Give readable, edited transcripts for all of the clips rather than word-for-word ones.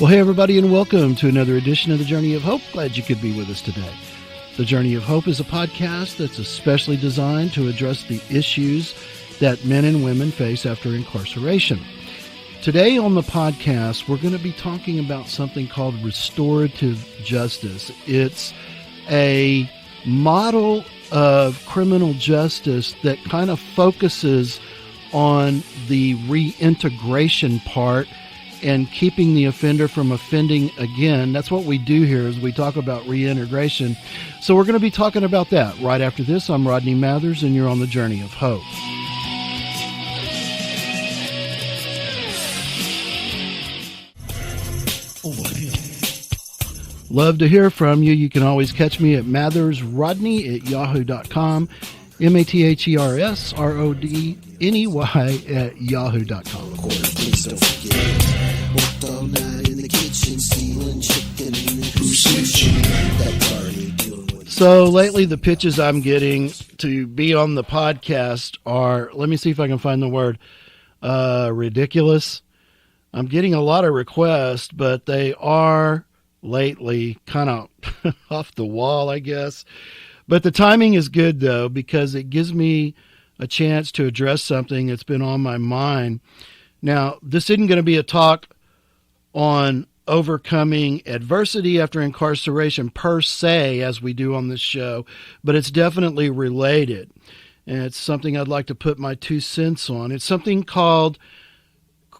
Well, hey, everybody, and welcome to another edition of The Journey of Hope. Glad you could be with us today. The Journey of Hope is a podcast that's especially designed to address the issues that men and women face after incarceration. Today on the podcast, we're going to be talking about something called restorative justice. It's a model of criminal justice that kind of focuses on the reintegration part and keeping the offender from offending again. That's what we do here is we talk about reintegration. So we're going to be talking about that right after this. I'm Rodney Mathers, and you're on the Journey of Hope. Love to hear from you. You can always catch me at mathersrodney at yahoo.com, MathersRodney at yahoo.com. Please don't forget. Worked all night in the kitchen, stealing chicken. So lately the pitches I'm getting to be on the podcast are, let me see if I can find the word, ridiculous. I'm getting a lot of requests, but they are lately kind of off the wall, I guess. But the timing is good, though, because it gives me a chance to address something that's been on my mind. Now, this isn't going to be a talk on overcoming adversity after incarceration per se, as we do on this show, but it's definitely related. And it's something I'd like to put my 2 cents on. It's something called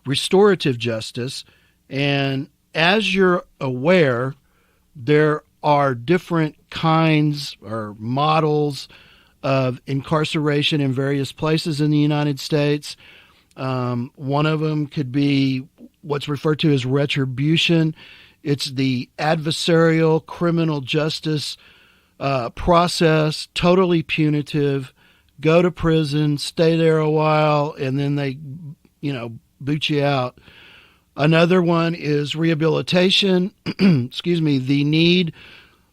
restorative justice. And as you're aware, there are different kinds or models of incarceration in various places in the United States. One of them could be what's referred to as retribution. It's the adversarial criminal justice process, totally punitive. Go to prison, stay there a while, and then they, boot you out. Another one is rehabilitation. The need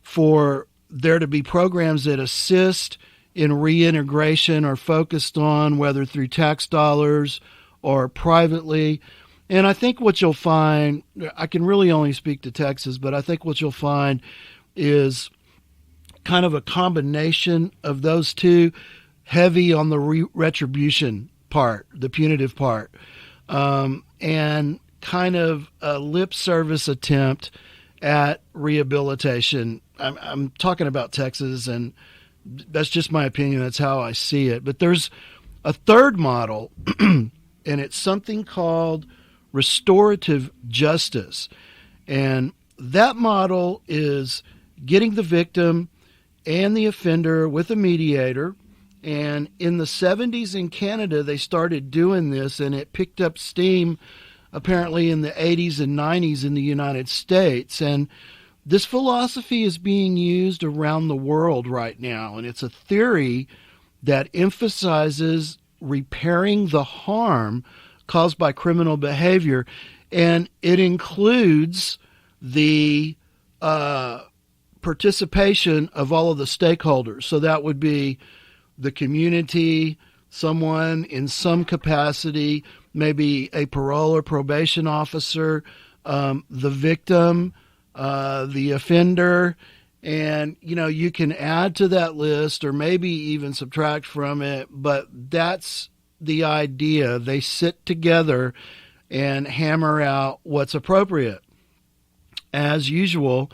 for there to be programs that assist in reintegration are focused on, whether through tax dollars or privately. And I think what you'll find, I can really only speak to Texas, but I think what you'll find is kind of a combination of those two, heavy on the retribution part, the punitive part, and kind of a lip service attempt at rehabilitation. I'm talking about Texas, and that's just my opinion. That's how I see it. But there's a third model, and it's something called restorative justice. And that model is getting the victim and the offender with a mediator. And in the 70s in Canada, they started doing this, and it picked up steam apparently in the 80s and 90s in the United States. And this philosophy is being used around the world right now. And it's a theory that emphasizes repairing the harm caused by criminal behavior. And it includes the participation of all of the stakeholders. So that would be the community, someone in some capacity, maybe a parole or probation officer, the victim, the offender, and, you can add to that list or maybe even subtract from it, but that's the idea. They sit together and hammer out what's appropriate. As usual,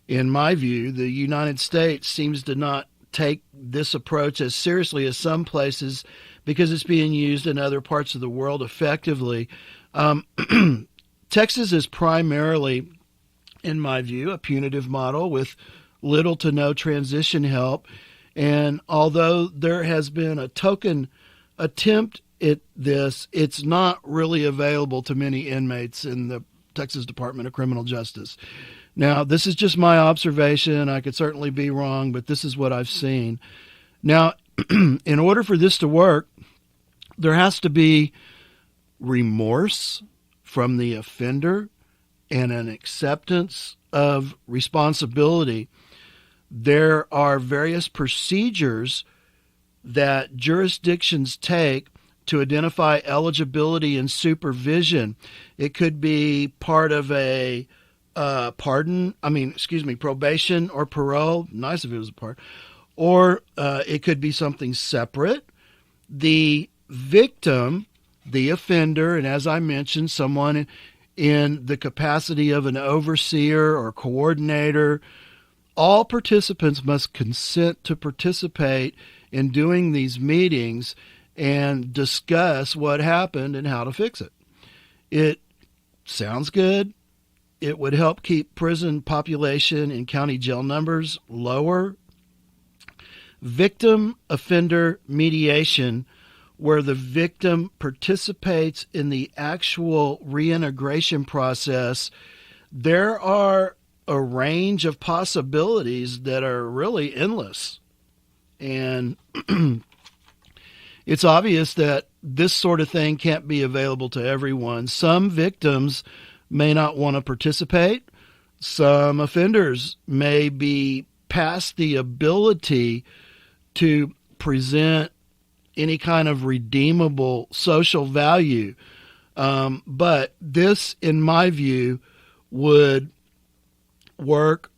in my view, the United States seems to not take this approach as seriously as some places because it's being used in other parts of the world effectively. Texas is primarily, in my view, a punitive model with little to no transition help. And although there has been a token attempt at this, it's not really available to many inmates in the Texas Department of Criminal Justice. Now, this is just my observation. I could certainly be wrong, but this is what I've seen. Now, in order for this to work, there has to be remorse from the offender and an acceptance of responsibility. There are various procedures that jurisdictions take to identify eligibility and supervision. It could be part of a probation or parole. Nice if it was a part. Or it could be something separate. The victim, the offender, and as I mentioned, someone in the capacity of an overseer or coordinator, all participants must consent to participate in doing these meetings and discuss what happened and how to fix it. It sounds good. It would help keep prison population and county jail numbers lower. Victim offender mediation, where the victim participates in the actual reintegration process. There are a range of possibilities that are really endless. And it's obvious that this sort of thing can't be available to everyone. Some victims may not want to participate. Some offenders may be past the ability to present any kind of redeemable social value. But this, in my view, would work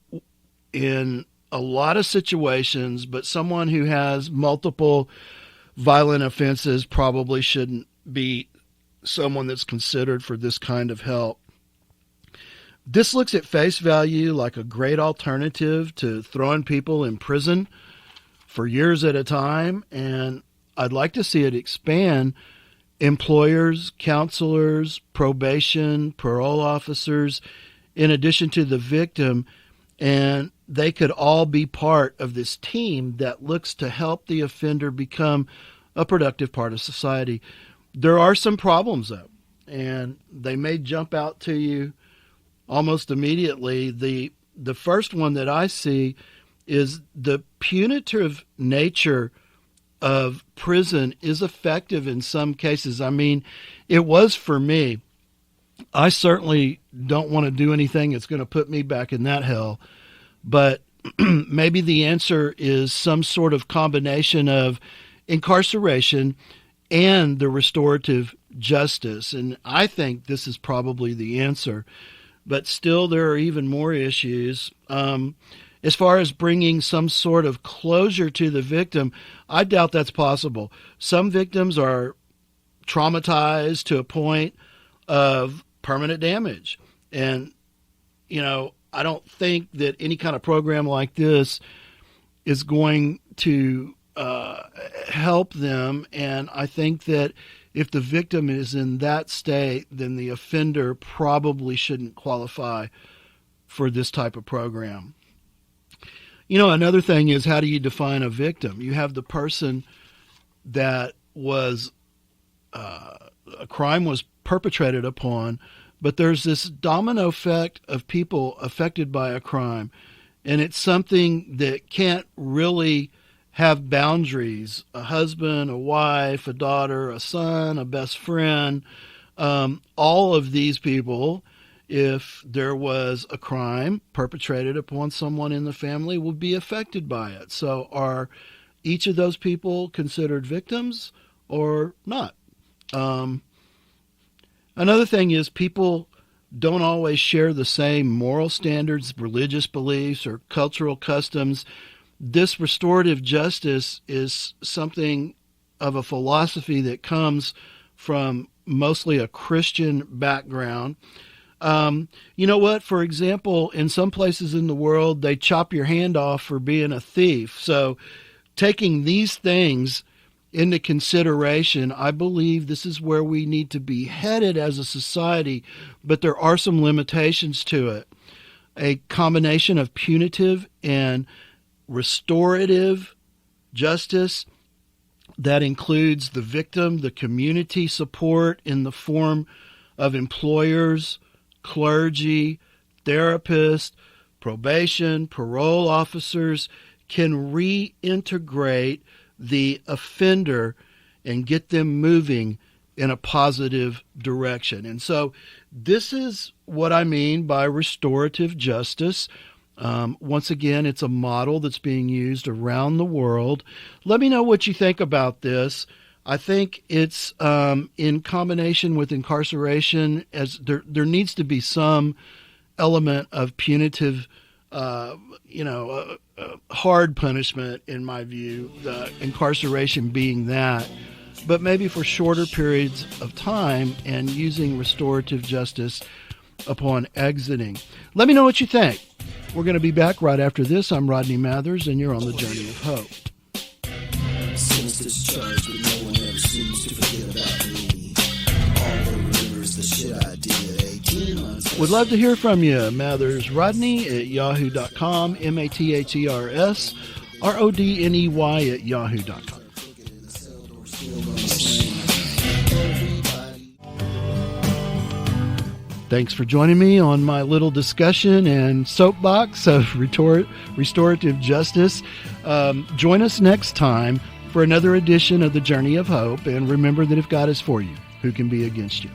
in a lot of situations, but someone who has multiple violent offenses probably shouldn't be someone that's considered for this kind of help. This looks at face value like a great alternative to throwing people in prison for years at a time, and I'd like to see it expand. Employers, counselors, probation, parole officers, in addition to the victim, and they could all be part of this team that looks to help the offender become a productive part of society. There are some problems, though, and they may jump out to you almost immediately. The first one that I see is the punitive nature of prison is effective in some cases. I mean, it was for me. I certainly don't want to do anything that's going to put me back in that hell. But maybe the answer is some sort of combination of incarceration and the restorative justice. And I think this is probably the answer. But still, there are even more issues. As far as bringing some sort of closure to the victim, I doubt that's possible. Some victims are traumatized to a point of permanent damage. And, I don't think that any kind of program like this is going to help them. And I think that if the victim is in that state, then the offender probably shouldn't qualify for this type of program. Another thing is, how do you define a victim? You have the person that was, a crime was perpetrated upon, but there's this domino effect of people affected by a crime. And it's something that can't really have boundaries. A husband, a wife, a daughter, a son, a best friend, all of these people, if there was a crime perpetrated upon someone in the family, would be affected by it. So are each of those people considered victims or not? Another thing is, people don't always share the same moral standards, religious beliefs, or cultural customs. This restorative justice is something of a philosophy that comes from mostly a Christian background. You know what? For example, in some places in the world, they chop your hand off for being a thief. So taking these things into consideration, I believe this is where we need to be headed as a society, but there are some limitations to it. A combination of punitive and restorative justice that includes the victim, the community support in the form of employers, clergy, therapists, probation, parole officers, can reintegrate the offender and get them moving in a positive direction. And so this is what I mean by restorative justice. Once again, it's a model that's being used around the world. Let me know what you think about this. I think it's in combination with incarceration, as there needs to be some element of punitive, hard punishment, in my view, the incarceration being that, but maybe for shorter periods of time and using restorative justice upon exiting. Let me know what you think. We're going to be back right after this. I'm Rodney Mathers, and you're on the Journey of Hope. Since discharged, but no one ever seems to forget about me. All they remember is the shit I did 18 months. Would love to hear from you. Mathers Rodney at yahoo.com, Mathers Rodney at yahoo.com. Thanks for joining me on my little discussion and soapbox of restorative justice. Join us next time for another edition of the Journey of Hope. And remember that if God is for you, who can be against you?